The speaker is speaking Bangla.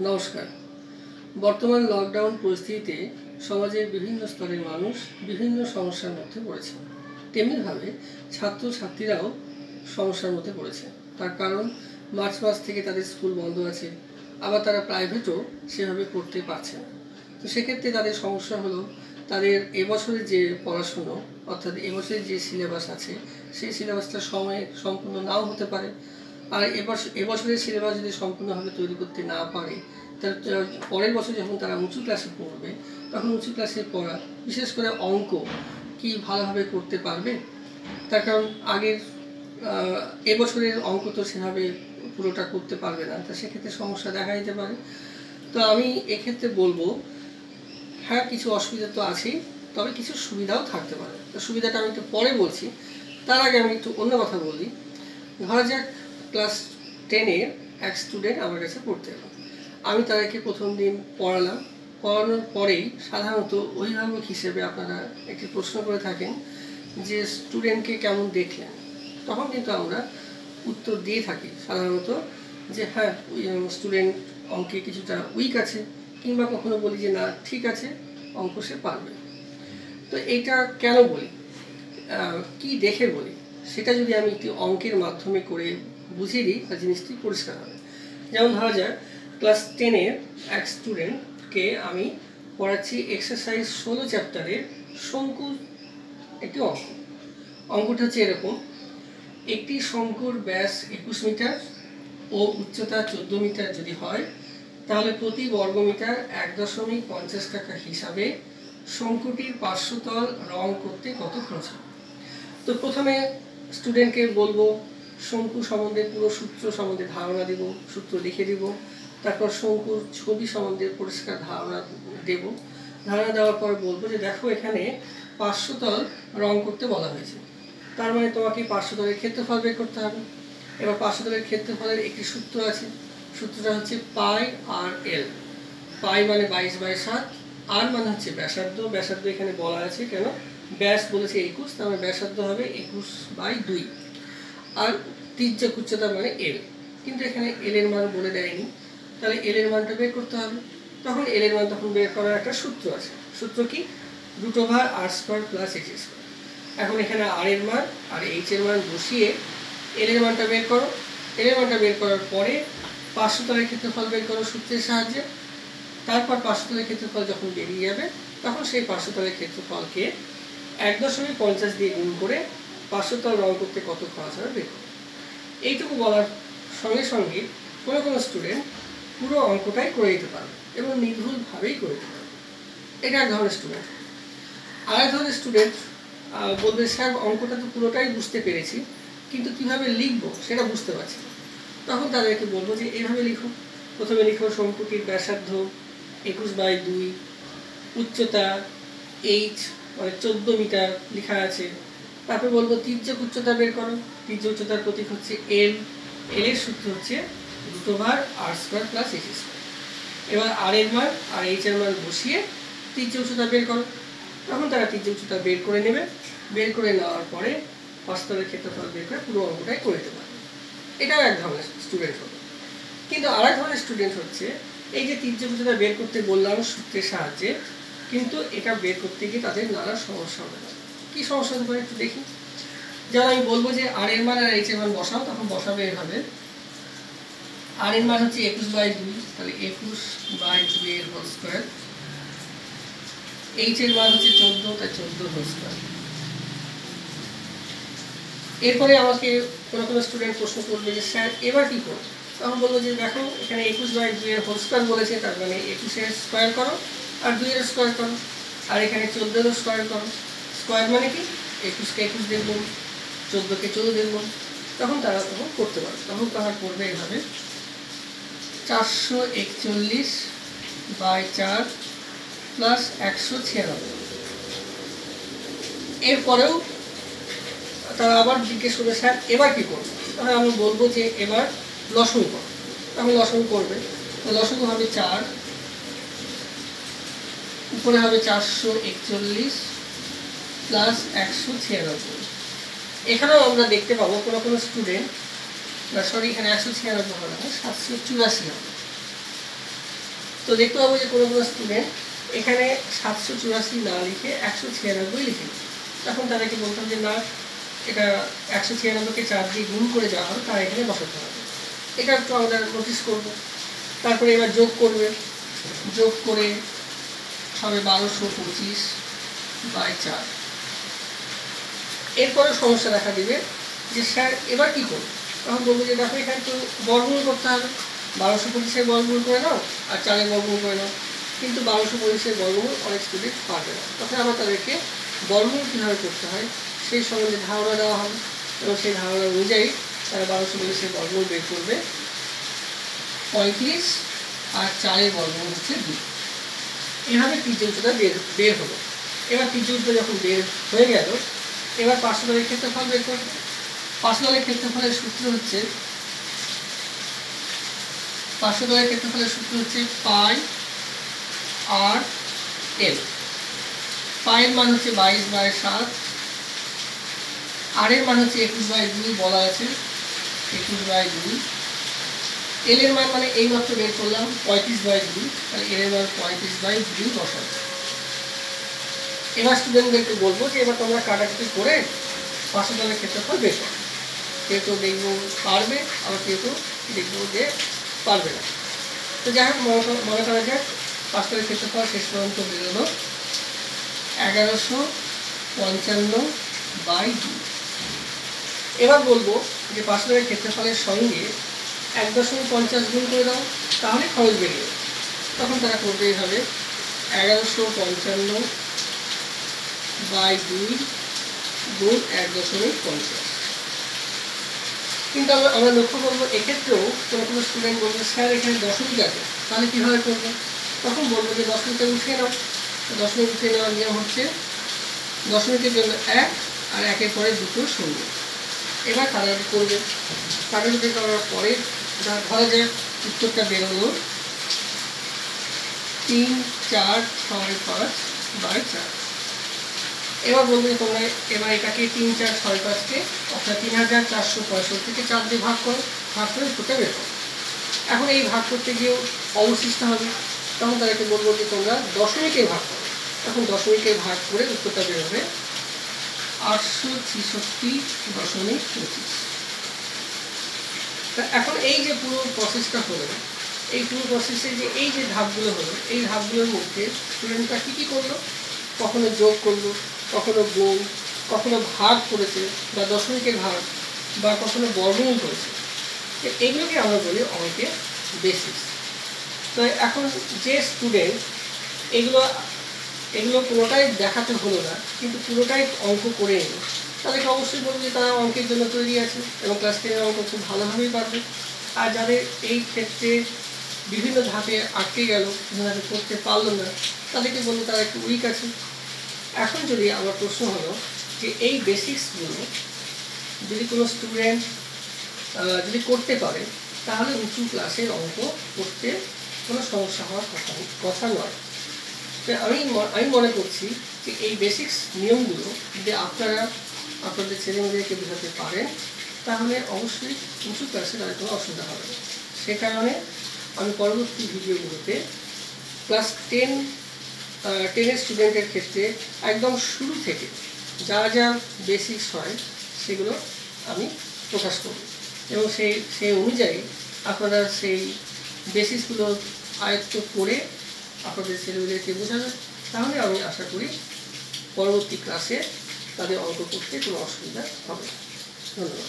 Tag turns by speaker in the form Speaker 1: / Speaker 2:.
Speaker 1: নমস্কার। বর্তমান লকডাউন পরিস্থিতিতে সমাজের বিভিন্ন স্তরের মানুষ বিভিন্ন সমস্যার মধ্যে পড়েছে। তেমনিভাবে ছাত্রছাত্রীরাও সমস্যার মধ্যে পড়েছে। তার কারণ মার্চ মাস থেকে তাদের স্কুল বন্ধ আছে, আবার তারা প্রাইভেটও সেভাবে পড়তে পারছে না। তো সেক্ষেত্রে তাদের সমস্যা হলো তাদের এবছরের যে পড়াশুনো অর্থাৎ এবছরের যে সিলেবাস আছে সেই সিলেবাসটা সময়ে সম্পূর্ণ নাও হতে পারে। আর এবছরের সিলেবাস যদি সম্পূর্ণভাবে তৈরি করতে না পারে, তার পরের বছর যখন তারা উঁচু ক্লাসে পড়বে তখন উঁচু ক্লাসে পড়া বিশেষ করে অঙ্ক কি ভালোভাবে করতে পারবে? তার কারণ আগের এবছরের অঙ্ক তো সেভাবে পুরোটা করতে পারবে না, তা সেক্ষেত্রে সমস্যা দেখা দিতে পারে। তো আমি এক্ষেত্রে বলবো, হ্যাঁ কিছু অসুবিধা তো আছেই, তবে কিছু সুবিধাও থাকতে পারে। তো সুবিধাটা আমি একটু পরে বলছি, তার আগে আমি একটু অন্য কথা বলি। ধরা যাক ক্লাস 10-এর এক স্টুডেন্ট আমার কাছে পড়তে এলো। আমি তাদেরকে প্রথম দিন পড়ানোর পরেই সাধারণত অভিভাবক হিসেবে আপনারা একটি প্রশ্ন করে থাকেন যে স্টুডেন্টকে কেমন দেখলেন। তখন কিন্তু আমরা উত্তর দিয়ে থাকি সাধারণত যে হ্যাঁ স্টুডেন্ট অঙ্কে কিছুটা উইক আছে, কিংবা কখনো বলি যে না ঠিক আছে অঙ্ক সে পারবে। তো এইটা কেন বলি, কি দেখে বলি, সেটা যদি আমি একটি অঙ্কের মাধ্যমে করে বুঝিয়ে দিই তার জিনিসটি পরিষ্কার হবে। যেমন ধরা যাক ক্লাস 10-এর এক স্টুডেন্টকে আমি পড়াচ্ছি এক্সারসাইজ 16 চ্যাপ্টারের শঙ্কুর একটি অঙ্কটা হচ্ছে এরকম: একটি শঙ্কুর ব্যাস 21 মিটার ও উচ্চতা 14 মিটার যদি হয়, তাহলে প্রতি বর্গমিটার 1.50 টাকা হিসাবে শঙ্কুটির পার্শ্বতল রং করতে কত খরচ হবে? তো প্রথমে স্টুডেন্টকে বলবো শঙ্কু সম্বন্ধে পুরো সূত্র সম্বন্ধে ধারণা দেব, সূত্র লিখে দেব। তারপর শঙ্কুর ছবি সম্বন্ধে পরিষ্কার ধারণা দেব। ধারণা দেওয়ার পর বলবো যে দেখো এখানে পার্শ্বতল রং করতে বলা হয়েছে, তার মানে তোমাকে পার্শ্বতলের ক্ষেত্রফল বের করতে হবে। এবার পার্শ্বতলের ক্ষেত্রফলের একটি সূত্র আছে, সূত্রটা হচ্ছে পাই আর এল। পাই মানে 22/7, আর মানে হচ্ছে ব্যাসার্ধ। ব্যাসার্ধ এখানে বলা আছে কেন, ব্যাস বলেছে 21, তার মানে ব্যাসার্ধ হবে 21/2। আর তির্যক উচ্চতা মানে এল, কিন্তু এখানে এল এর মান বলে দেয়নি, তাহলে এল এর মানটা বের করতে হবে। তখন এল এর মান তখন বের করার একটা সূত্র আছে, সূত্র কি, √r² + h²। এখন এখানে আর এর মান আর এইচ এর মান বসিয়ে এল এর মানটা বের করো। এল এর মানটা বের করার পরে পার্শ্বতলের ক্ষেত্রফল বের করো সূত্রের সাহায্যে। তারপর পার্শ্বতলের ক্ষেত্রফল যখন বেরিয়ে যাবে তখন সেই পার্শ্বতলের ক্ষেত্রফলকে 1.50 দিয়ে গুণ করে পার্শ্বতল রং করতে কত খরচ হবে বের করো। এইটুকু বলার সঙ্গে সঙ্গে কোনো কোনো স্টুডেন্ট পুরো অঙ্কটাই করে দিতে পারবে এবং নির্ভুলভাবেই করে দিতে পারবে। এটা এক ধরনের স্টুডেন্ট। আর এক ধরনের স্টুডেন্ট বলবে স্যার অঙ্কটা তো পুরোটাই বুঝতে পেরেছি, কিন্তু কিভাবে লিখবো সেটা বুঝতে পারছি না। তখন তাদেরকে বলবো যে এইভাবে লিখো। প্রথমে লিখো শঙ্কুটির ব্যাসার্ধ 21/2, উচ্চতা এইচ মানে 14 মিটার লেখা আছে। তারপর বলবো তির্যক উচ্চতা বের করো। তির্যক উচ্চতার প্রতীক হচ্ছে এল, এল এর সূত্র হচ্ছে √r² + h²। এবার আর এর মান আর এইচ এর মান বসিয়ে তির্যক উচ্চতা বের করো। তখন তারা তির্যক উচ্চতা বের করে নেবে। বের করে নেওয়ার পরে পার্শ্বতলের ক্ষেত্রফল বের করে পুরো অঙ্কটাই করে দিতে পারবে। এটাও এক ধরনের স্টুডেন্ট হবে। কিন্তু আর এক ধরনের স্টুডেন্ট হচ্ছে এই যে তির্যক উচ্চতা বের করতে বললাম সূত্রের সাহায্যে, কিন্তু এটা বের করতে গিয়ে তাদের নানা সমস্যা হতে পারে। কী সমস্যা হতে পারে একটু দেখি। যেমন আমি বলবো যে আর এর মান আর এইচ এর মান বসাও, তখন বসাবে এভাবে। আর এর মান হচ্ছে 21/2, তাহলে 21/2 এর হোল স্কোয়ার। এইচ এর মান হচ্ছে 14, তাই 14 হোল স্কোয়ার। এরপরে আমাকে কোনো কোনো স্টুডেন্ট প্রশ্ন করবে যে স্যার এবার কী করবো? তখন বলবো যে দেখো এখানে 21/2 এর হোল স্কোয়ার বলেছে, তার মানে 21-এর স্কোয়ার করো আর 2-এর স্কোয়ার করো, আর এখানে 14-এর স্কোয়ার করো। স্কোয়ার মানে কি, 21-কে 21 দেখব, 14-কে 14 দেখব। তখন তারা তখন করতে পারবে। তখন তারা করবে এভাবে 441/4 + 196। এরপরেও তারা আবার জিজ্ঞেস করবে স্যার এবার কী করবো? তখন আমি বলবো যে এবার লসাগু করো। তখন লসাগু করবে। তো লসাগু হবে 4, উপরে হবে 441 + 196। এখানেও আমরা দেখতে পাবো কোনো কোনো স্টুডেন্ট, সরি এখানে 196 হবে না, 784 হবে। তো দেখতে পাবো যে কোনো কোনো স্টুডেন্ট এখানে 784 না লিখে 196 লিখে, তখন তাদেরকে বলতাম যে না, এটা 196কে 4 দিয়ে গুণ করে যাওয়া হবে, তারা এখানে বসাতে হবে। এটা একটু আমরা নোটিস করব। তারপরে এবার যোগ করবে, যোগ করে হবে 1225/4। এরপরে সমস্যা দেখা দিবে যে স্যার এবার কী করবো? তখন বলবো যে দেখো এখানে তো বর্গমূল করতে হবে, 1225-এর বর্গমূল করে নাও আর 4-এর বর্গমূল করে নাও। কিন্তু 1225-এর বর্গমূল অনেক স্টুডেন্ট পারবে না, তখন আবার তাদেরকে বর্গমূল কীভাবে করতে হয় সেই সম্বন্ধে ধারণা দেওয়া হবে, এবং সেই ধারণা অনুযায়ী তারা 1225-এর বর্গমূল বের করবে 35, আর 4-এর বর্গমূল হচ্ছে 2। এভাবে ত্রিজ্যটা বের হলো। এবার ত্রিজ্যটা যখন বের হয়ে গেল, এবার পার্শ্বদলের ক্ষেত্রফল বের করবে। পার্শ্বদলের ক্ষেত্রফলের সূত্র হচ্ছে পাই আর এল। পায়ের মান হচ্ছে 22/7, আর এর মান হচ্ছে 21/2 বলা আছে, 21/2। এল এর মান মানে এইমাত্র বের করলাম 35/2, তাহলে এল এর মান 35/2 বসাবো। এবার স্টুডেন্টদেরকে বলবো যে এবার তোমরা কাটাকুটি করে পার্শ্বদলের ক্ষেত্রফল বের করো। কেউ কেউ দেখবো পারবে, আবার কেউ কেউ দেখবো যে পারবে না। তো যাই হোক, মনে করা যাক পার্শ্বদলের ক্ষেত্রফল শেষ পর্যন্ত বেরোলো 1155/2। এবার বলবো যে পার্শ্বদলের ক্ষেত্রফলের সঙ্গে 1.50 গুণ করে দাও, তাহলে খরচ বেরিয়ে যাবে। তখন তারা করবে এইভাবে 1155/2 গুণ 1.50। কিন্তু আমরা লক্ষ্য করবো এক্ষেত্রেও কোনো কোনো স্টুডেন্ট বলবে স্যার এখানে দশমিক আছে, তাহলে কীভাবে করবো? তখন বলবো যে দশমিকটা উঠিয়ে নাও। দশমিক উঠিয়ে নেওয়ার নিয়ম হচ্ছে দশমিকের জন্য 1 আর 1-এর পরে 2 শূন্য। এবার কাটাকুটি করবে। কাটাকুটি করার পরে ধরা যায় উত্তরটা বেরোলো 3,465/4। এবার বলবে তোমরা এবার এটাকে 3,465-কে অর্থাৎ 3,465-কে 4 দিয়ে ভাগ করো, ভাগ করে উত্তরটা বের করো। এখন এই ভাগ করতে গিয়েও অবশিষ্ট হবে, তখন তাদেরকে বলবো যে তোমরা দশমিকে ভাগ করো। তখন দশমিকে ভাগ করে উত্তরটা বের হবে 866.25। তা এখন এই যে পুরো প্রসেসটা হলো, এই পুরো প্রসেসে যে এই যে ধাপগুলো হলো, এই ধাপগুলোর মধ্যে স্টুডেন্টরা কী কী করলো? কখনো যোগ করলো, কখনো গুণ, কখনো ভাগ করেছে বা দশমিকের ভাগ, বা কখনো বর্গমূল করেছে। এগুলোকে আমরা বলি অঙ্কের বেসিক্স। তো এখন যে স্টুডেন্ট এগুলো পুরোটাই দেখাতে হলো না, কিন্তু পুরোটাই অঙ্ক করে এলো, তাদেরকে অবশ্যই বলবো যে তারা অঙ্কের জন্য তৈরি আছে এবং ক্লাস 10-এর অঙ্ক খুব ভালোভাবেই পারবে। আর যাদের এই ক্ষেত্রে বিভিন্ন ধাপে আটকে গেল, বিভিন্ন ধাপে করতে পারলো না, তাদেরকে বলবো তারা একটু উইক আছে। এখন যদি আমার প্রশ্ন হলো যে এই বেসিক্সগুলো যদি কোনো স্টুডেন্ট যদি করতে পারে, তাহলে উঁচু ক্লাসের অঙ্ক করতে কোনো সমস্যা হওয়ার কথা নয়। তো আমি মনে করছি যে এই বেসিক্স নিয়মগুলো যদি আপনারা আপনাদের ছেলেমেয়েদেরকে বোঝাতে পারেন, তাহলে অবশ্যই উঁচু ক্লাসে তাদের কোনো অসুবিধা হবে না। সে কারণে আমি পরবর্তী ভিডিওগুলোতে ক্লাস 10-এর স্টুডেন্টের ক্ষেত্রে একদম শুরু থেকে যা যা বেসিক্স হয় সেগুলো আমি প্রকাশ করব, এবং সেই অনুযায়ী আপনারা সেই বেসিক্সগুলো আয়ত্ত করে আপনাদের ছেলেমেয়েদেরকে বোঝাবেন। তাহলে আমি আশা করি পরবর্তী ক্লাসে তাদের অঙ্ক করতে কোনো অসুবিধা হবে না। ধন্যবাদ।